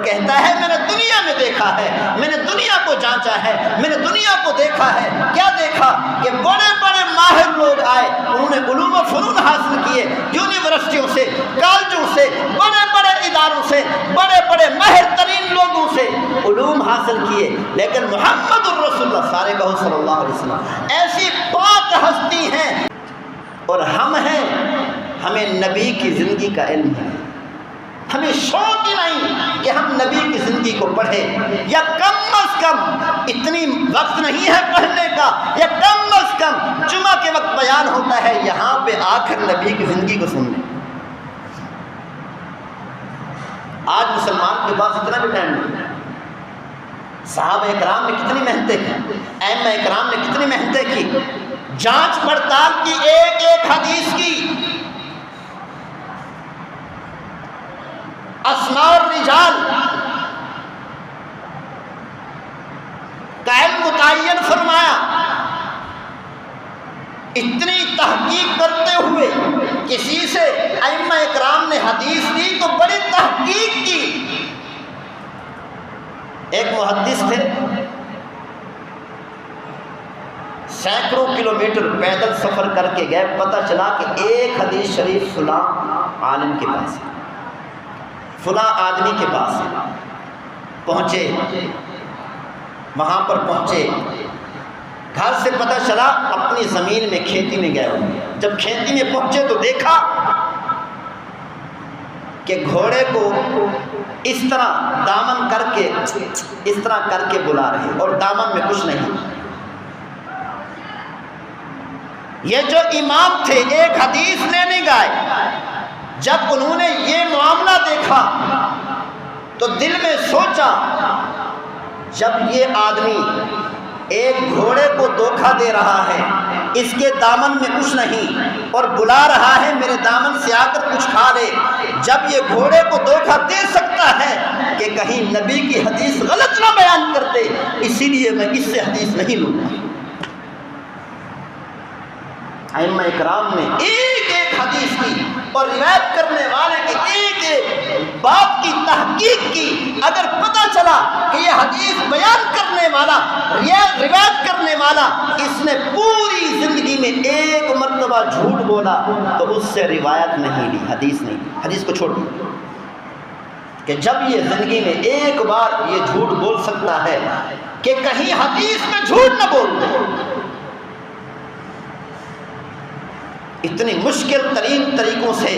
کہتا ہے میں نے دنیا میں دیکھا ہے، میں نے دنیا کو جانچا ہے، میں نے دنیا کو دیکھا ہے۔ کیا دیکھا؟ کہ بڑے بڑے ماہر لوگ آئے، انہوں نے علوم و فنون حاصل کیے، یونیورسٹیوں سے، کالجوں سے، بڑے بڑے اداروں سے، بڑے بڑے ماہر ترین لوگوں سے علوم حاصل کیے، لیکن محمد الرسول اللہ سارے کہو صلی اللہ علیہ وسلم ایسی پاک ہستی ہیں، اور ہم ہیں، ہمیں نبی کی زندگی کا علم ہے، ہمیں شوق ہی نہیں کہ ہم نبی کی زندگی کو پڑھیں، یا کم از کم اتنی وقت نہیں ہے پڑھنے کا، یا کم از کم جمعہ کے وقت بیان ہوتا ہے یہاں پہ آ کر نبی کی زندگی کو سن لیں۔ آج مسلمان کے پاس اتنا بھی ٹائم نہیں ہے۔ صحابہ اکرام نے کتنی محنتیں کی، ائمہ اکرام نے کتنی محنتیں کی، جانچ پڑتال کی ایک ایک حدیث کی، اسماء الرجال کا علم متعین فرمایا، اتنی تحقیق کرتے ہوئے کسی سے ائمہ اکرام نے حدیث لی تو بڑی تحقیق کی۔ ایک محدث تھے، سینکڑوں کلومیٹر پیدل سفر کر کے گئے، پتہ چلا کہ ایک حدیث شریف فلاں عالم کے پاس ہے، فلاں آدمی کے پاس ہے۔ پہنچے، وہاں پر پہنچے، گھر سے پتہ چلا اپنی زمین میں کھیتی میں گئے ہوئے۔ جب کھیتی میں پہنچے تو دیکھا کہ گھوڑے کو اس طرح دامن کر کے، اس طرح کر کے بلا رہے، اور دامن میں کچھ نہیں۔ یہ جو امام تھے ایک حدیث لینے گئے، جب انہوں نے یہ معاملہ دیکھا تو دل میں سوچا جب یہ آدمی ایک گھوڑے کو دھوکہ دے رہا ہے، اس کے دامن میں کچھ نہیں، اور بلا رہا ہے میرے دامن سے آ کر کچھ کھا لے، جب یہ گھوڑے کو دھوکہ دے سکتا ہے کہ کہیں نبی کی حدیث غلط نہ بیان کر دے، اسی لیے میں اس سے حدیث نہیں لوں گا۔ ائمہ اکرام نے ایک ایک حدیث کی اور روایت کرنے والے کی ایک ایک بات کی تحقیق کی۔ اگر پتہ چلا کہ یہ حدیث بیان کرنے والا، روایت کرنے والا، اس نے پوری زندگی میں ایک مرتبہ جھوٹ بولا تو اس سے روایت نہیں لی، حدیث نہیں لی، حدیث کو چھوڑ دیا۔ کہ جب یہ زندگی میں ایک بار یہ جھوٹ بول سکتا ہے کہ کہیں حدیث میں جھوٹ نہ بول دے۔ اتنی مشکل ترین طریقوں سے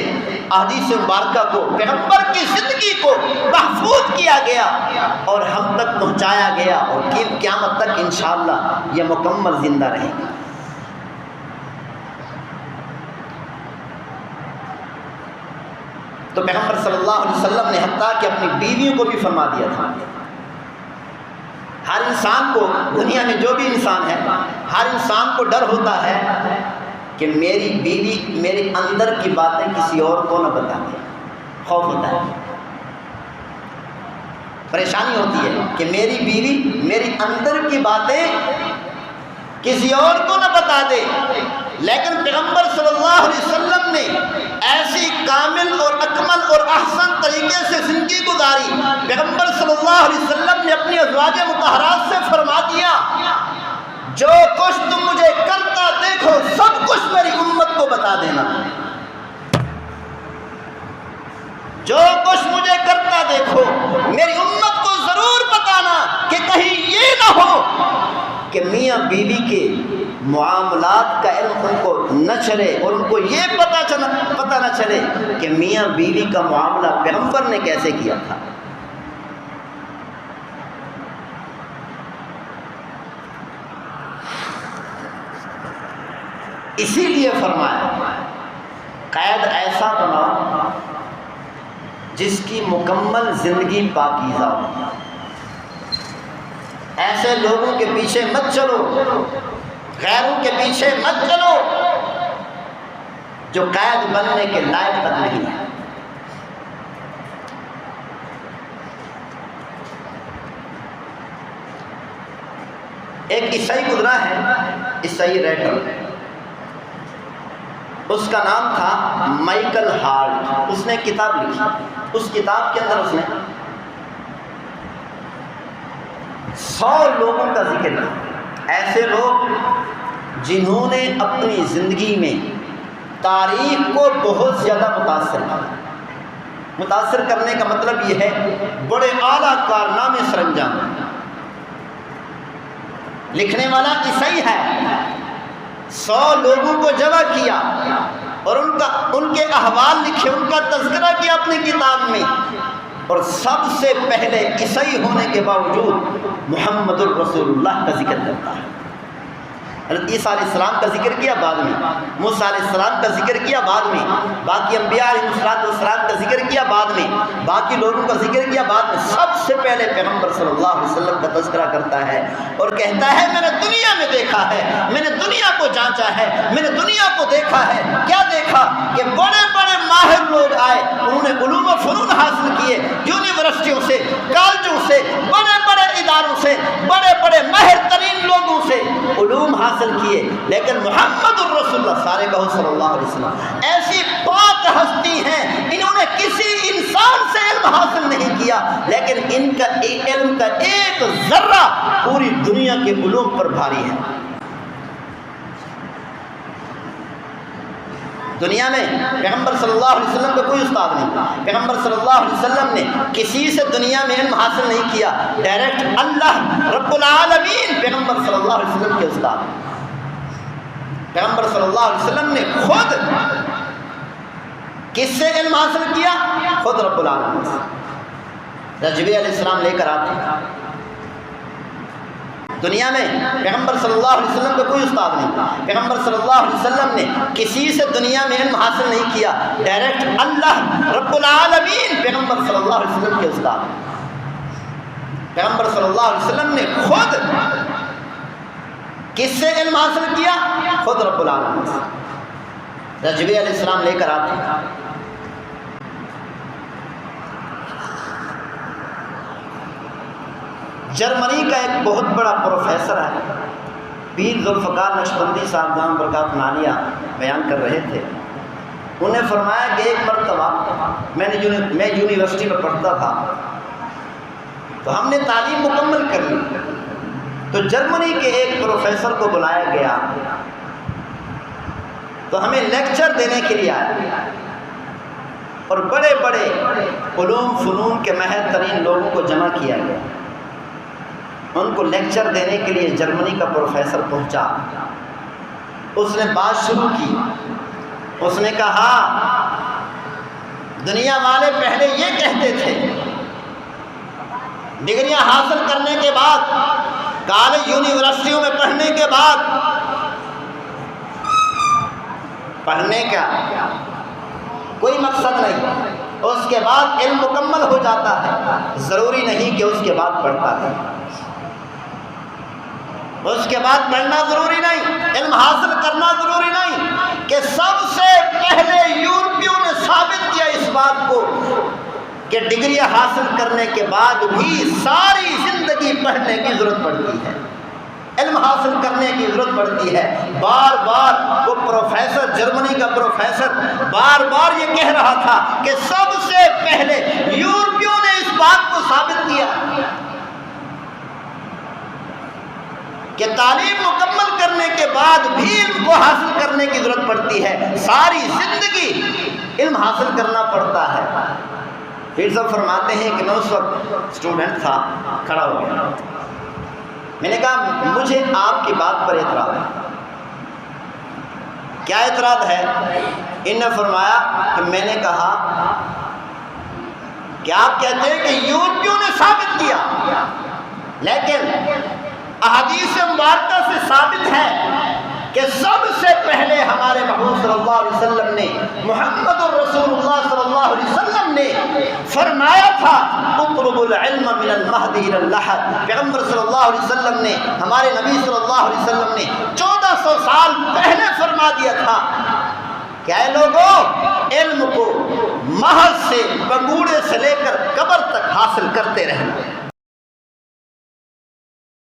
احادیث مبارکہ کو، پیغمبر کی زندگی کو محفوظ کیا گیا اور ہم تک پہنچایا گیا، اور قیامت تک انشاءاللہ یہ مکمل زندہ رہے گا۔ تو پیغمبر صلی اللہ علیہ وسلم نے حتیٰ کہ اپنی بیویوں کو بھی فرما دیا تھا، ہر انسان کو، دنیا میں جو بھی انسان ہے، ہر انسان کو ڈر ہوتا ہے کہ میری بیوی میرے اندر کی باتیں کسی اور کو نہ بتا دے، خوف ہوتا ہے، پریشانی ہوتی ہے کہ میری بیوی میری اندر کی باتیں کسی اور کو نہ بتا دے۔ لیکن پیغمبر صلی اللہ علیہ وسلم نے ایسی کامل اور اکمل اور احسن طریقے سے زندگی گزاری۔ پیغمبر صلی اللہ علیہ وسلم نے اپنی ازواج مطہرات سے فرما دیا، جو کچھ تم مجھے کرتا دیکھو سب کچھ میری امت کو بتا دینا، جو کچھ مجھے کرتا دیکھو میری امت کو ضرور بتانا، کہ کہیں یہ نہ ہو کہ میاں بیوی کے معاملات کا علم ان کو نہ چلے، اور ان کو یہ پتہ نہ چلے کہ میاں بیوی کا معاملہ پیغمبر نے کیسے کیا تھا۔ اسی لیے فرمایا قید ایسا بناؤ جس کی مکمل زندگی پاکیزہ ہو۔ ایسے لوگوں کے پیچھے مت چلو، غیروں کے پیچھے مت چلو جو قید بننے کے لائق تک نہیں ہے۔ ایک عیسائی گزرا ہے، عیسائی ریٹر، اس کا نام تھا مائیکل ہارٹ۔ اس نے کتاب لکھی، اس کتاب کے اندر اس نے 100 لوگوں کا ذکر کیا، ایسے لوگ جنہوں نے اپنی زندگی میں تاریخ کو بہت زیادہ متاثر کیا۔ متاثر کرنے کا مطلب یہ ہے بڑے اعلیٰ کارنامے سر انجام۔ لکھنے والا عیسائی ہے، 100 لوگوں کو جمع کیا اور ان کے احوال لکھے، ان کا تذکرہ کیا اپنی کتاب میں، اور سب سے پہلے عیسائی ہونے کے باوجود محمد الرسول اللہ کا ذکر کرتا ہے۔ حضرت عیسیٰ علیہ السلام کا ذکر کیا بعد میں، موسیٰ علیہ السلام کا ذکر کیا بعد میں، باقی انبیاء علیہ السلام کا ذکر کیا بعد میں، باقی لوگوں کا ذکر کیا بعد میں، سب سے پہلے پیغمبر صلی اللہ علیہ وسلم کا تذکرہ کرتا ہے اور کہتا ہے میں نے دنیا میں دیکھا ہے، میں نے دنیا کو جانچا ہے، میں نے دنیا کو دیکھا ہے۔ کیا دیکھا؟ کہ بڑے بڑے ماہر لوگ آئے، انہوں نے علوم و فنون حاصل کیے، یونیورسٹیوں سے، کالجوں سے، بڑے بڑے اداروں سے، بڑے بڑے ماہر ترین لوگوں سے علوم حاصل کیے، لیکن محمد الرسول اللہ، سارے کہو صلی اللہ علیہ وسلم، ایسی پاک ہستی ہیں، انہوں نے کسی انسان سے علم حاصل نہیں کیا، لیکن ان کا علم کا ایک ذرہ پوری دنیا کے علوم پر بھاری ہے۔ دنیا میں پیغمبر صلی اللہ علیہ وسلم کا کوئی استاد نہیں، پیغمبر صلی اللہ علیہ وسلم نے کسی سے دنیا میں علم حاصل نہیں کیا، ڈائریکٹ اللہ رب العالمین پیغمبر صلی اللہ علیہ وسلم کے استاد۔ پیغمبر صلی اللہ علیہ وسلم نے خود کس سے علم حاصل کیا؟ خود رب العالمین سے۔ جبریل علیہ السلام لے کر آتے ہیں دنیا میں، پیغمبر صلی اللہ علیہ وسلم کا کوئی استاد نہیں، پیغمبر صلی اللہ علیہ وسلم نے کسی سے دنیا میں علم حاصل نہیں کیا، ڈائریکٹ اللہ رب العالمین پیغمبر صلی اللہ علیہ وسلم کے استاد۔ پیغمبر صلی اللہ علیہ وسلم نے خود کس سے علم حاصل کیا؟ خود رب العالمین سے۔ جبریل علیہ السلام لے کر آتے ہیں، جرمنی کا ایک بہت بڑا پروفیسر ہے، پیر ذوالفقار نقشبندی صاحب دامت برکاتہ عالیہ بیان کر رہے تھے، انہوں نے فرمایا کہ ایک مرتبہ میں یونیورسٹی میں پڑھتا تھا، تو ہم نے تعلیم مکمل کر لی، تو جرمنی کے ایک پروفیسر کو بلایا گیا، تو ہمیں لیکچر دینے کے لیے آیا، اور بڑے بڑے علوم فنون کے ماہر ترین لوگوں کو جمع کیا گیا۔ ان کو لیکچر دینے کے لیے جرمنی کا پروفیسر پہنچا، اس نے بات شروع کی، اس نے کہا دنیا والے پہلے یہ کہتے تھے ڈگریاں حاصل کرنے کے بعد، کالج یونیورسٹیوں میں پڑھنے کے بعد، پڑھنے کا کوئی مقصد نہیں، اس کے بعد علم مکمل ہو جاتا ہے، ضروری نہیں کہ اس کے بعد پڑھتا ہے، اس کے بعد پڑھنا ضروری نہیں، علم حاصل کرنا ضروری نہیں، کہ سب سے پہلے یورپیوں نے ثابت کیا اس بات کو کہ ڈگریاں حاصل کرنے کے بعد بھی ساری زندگی پڑھنے کی ضرورت پڑتی ہے، علم حاصل کرنے کی ضرورت پڑتی ہے۔ بار بار وہ پروفیسر، جرمنی کا پروفیسر بار بار یہ کہہ رہا تھا کہ سب سے پہلے یورپیوں نے اس بات کو ثابت کیا کہ تعلیم مکمل کرنے کے بعد بھی علم کو حاصل کرنے کی ضرورت پڑتی ہے، ساری زندگی علم حاصل کرنا پڑتا ہے۔ پھر سب فرماتے ہیں کہ میں اس وقت اسٹوڈنٹ تھا، کھڑا ہو گیا، میں نے کہا مجھے آپ کی بات پر اعتراض ہے۔ کیا اعتراض ہے؟ انہوں نے فرمایا کہ میں نے کہا کہ آپ کہتے ہیں کہ یورپیوں نے ثابت کیا، لیکن احادیث مبارکہ سے ثابت ہے کہ سب سے پہلے ہمارے محبوب صلی اللہ علیہ وسلم نے، محمد الرسول اللہ صلی اللہ علیہ وسلم نے فرمایا تھا اطلب العلم من المہد الی اللحد۔ پیغمبر صلی اللہ علیہ وسلم نے، ہمارے نبی صلی اللہ علیہ وسلم نے 1400 سال پہلے فرما دیا تھا کہ اے لوگوں، علم کو مہد سے، پنگوڑے سے لے کر قبر تک حاصل کرتے رہنا۔